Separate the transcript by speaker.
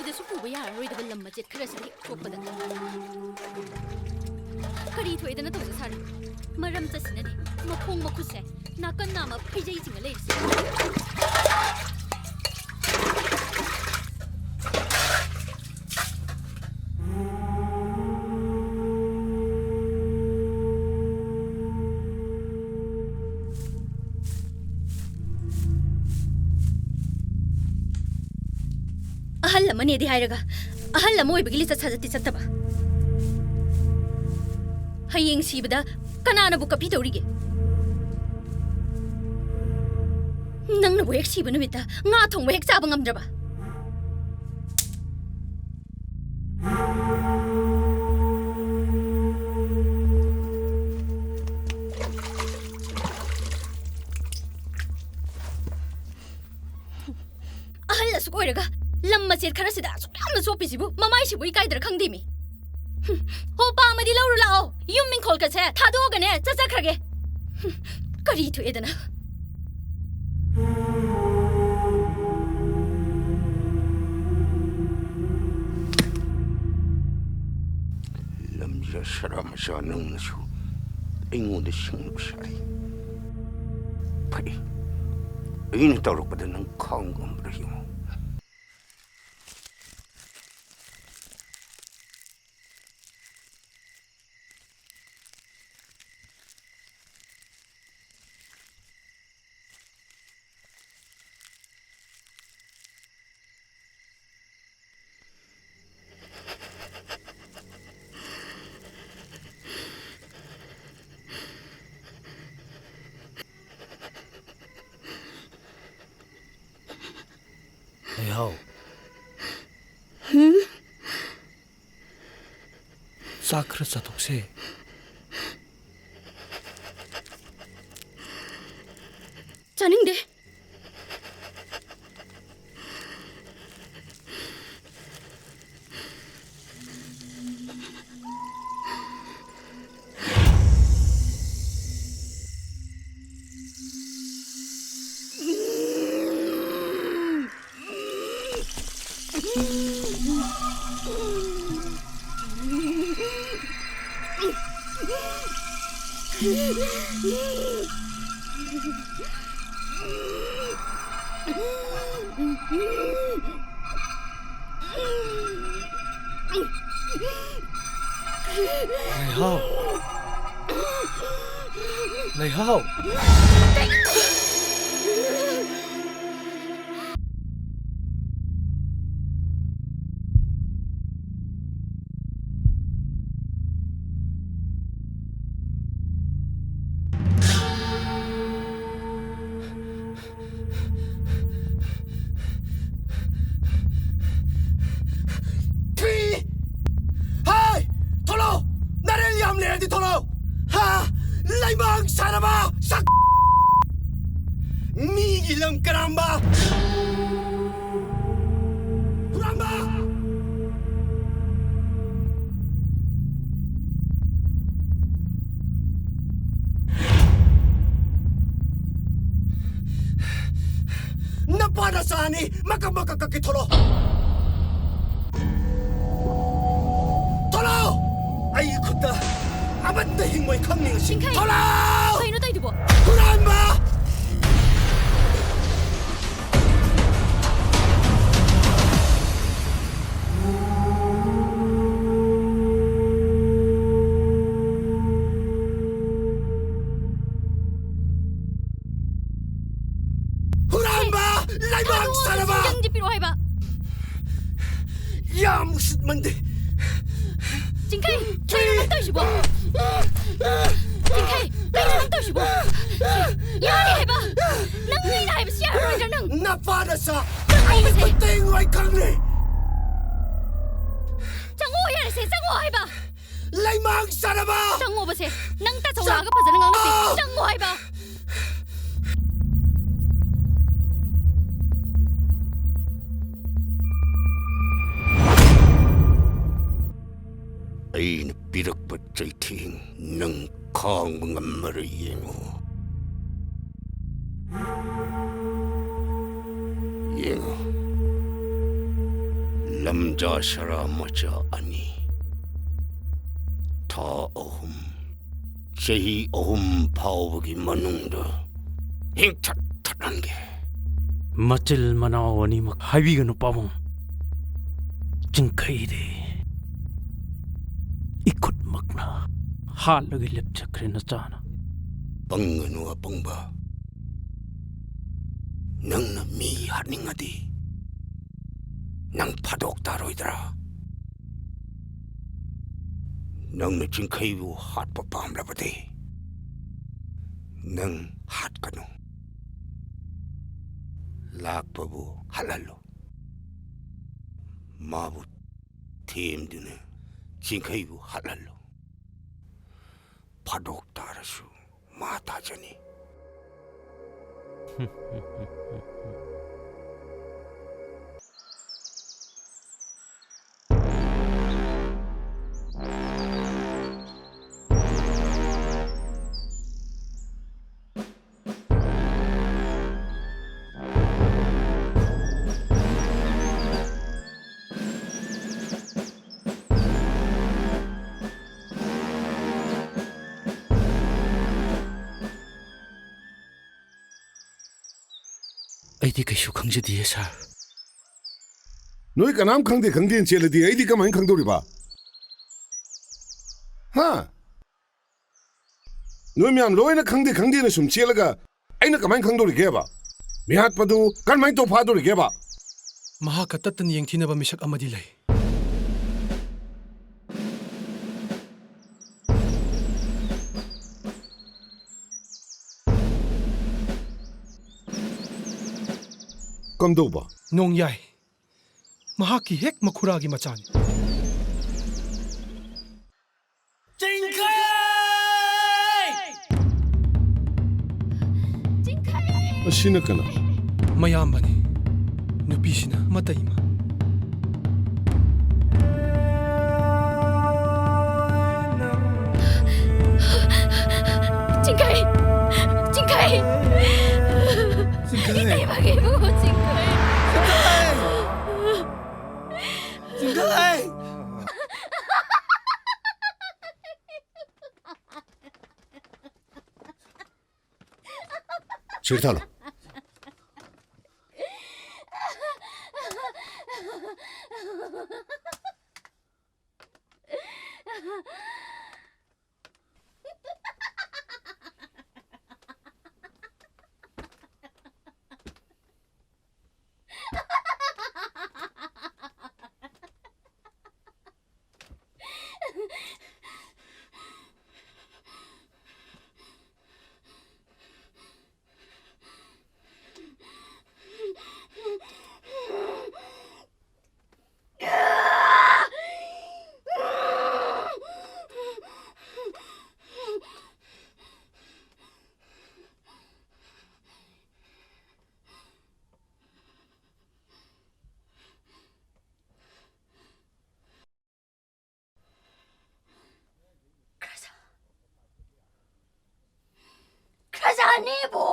Speaker 1: ꯌꯦꯡꯕꯗꯁꯨ ꯄꯨꯕ ꯌꯥꯔꯔꯣꯏꯗꯕ ꯂꯝ ꯃꯆꯦꯠ ꯈꯔꯁꯤꯗ ꯍꯦꯛ ꯊꯣꯛꯄꯗ ꯀꯔꯤ ꯊꯣꯛꯏꯗꯅ ꯇꯧꯖ ꯁꯥꯔꯤ ꯃꯔꯝ ꯆꯠꯁꯤꯅꯅꯦ ꯃꯈꯣꯡ ꯃꯈꯨꯠꯁꯦ ꯅꯥꯀꯟ ꯅꯥꯝꯃ ꯐꯩꯖꯩ ꯆꯤꯡꯉ ꯂꯩꯔꯤꯁꯦ ahal amane di hairaga ahal amoy bigili satsati sattaba hayeng sibada kanana bu kapi tawrige nang na bu hek siba numita nga thong hek chaba ngamdraba ahal la sukoiraga lam macet khara sida suklamna sopisibu mamai sibu ikaidra khangdimi ho pa madi lawru lao yum min khol ka se thado ga ne chacha khrage kari thu edana
Speaker 2: lam ya sharam sha nang su aingon de sing sai pai ain tawruk bada nang khang gam rahi
Speaker 3: Hao. Sakra sa tokse.
Speaker 1: chaning de
Speaker 3: Này Hao.
Speaker 2: Laimang sarama sak migilang karamba kuramba napada sani makamakakakitolo tolo ay kuda abat dahing mo'y kaming
Speaker 1: Singkai!
Speaker 2: tolo
Speaker 1: kayo na tayo dibo
Speaker 2: kuramba Laibang sarama!
Speaker 1: Yang dipiruhay ba?
Speaker 2: Yamusit mandi!
Speaker 1: Singkai! Kayo naman tayo sibo! Singkai! Kayo naman tayo sibo! Yari ba? Nang ngayon ba siya? Roy nang!
Speaker 2: Napada sa ay kuting way kangli!
Speaker 1: Chango yari se! Chango ba?
Speaker 2: Laimang sarama!
Speaker 1: Chango ba se? Nang tatsaw na ka pa sa nangang se! Chango ba?
Speaker 2: Ay napiragpat sa iting ng kang mga mariyemo. Yengo, 남자 사람마저 아니 다 어흠 제히 어흠 파오버기 만능다 잉탓탓한 게
Speaker 3: Machil manaw ni mak hawi ganu pamong. Jingkai de. Ikut makna. Hal lagi lep chakre na chana.
Speaker 2: 뻥은우와 뻥바 낭나 미 하닝아디 낭 파독 다로이더라 낭나 징카이부 핫바 밤라바디 낭 핫가누 락바부 할랄로 마부 테임드네 징카이부 할랄로 파독 다라수 마타자니
Speaker 3: Ay di kayo kangja diya sir.
Speaker 4: 너희 까남 강대 강대인 젤레디 에이디가 많이 강도리 봐. 하. 너희면 로이나 강대 강대는 좀 젤레가 아이나 까만 강도리 개 봐. 미핫 봐도 간 많이 또 파도리 개 봐.
Speaker 5: Mahakatatan yang tinaba misak amadilay.
Speaker 4: 깜도 봐.
Speaker 5: Nong yay. Mahaki hek makuragi machan.
Speaker 4: 시나까나.
Speaker 5: Mayambani. Nupisina matayima.
Speaker 1: 징카이! 징카이! 이따이 막이고 징카이!
Speaker 4: 싫다로.
Speaker 1: 크라자 아니 뭐?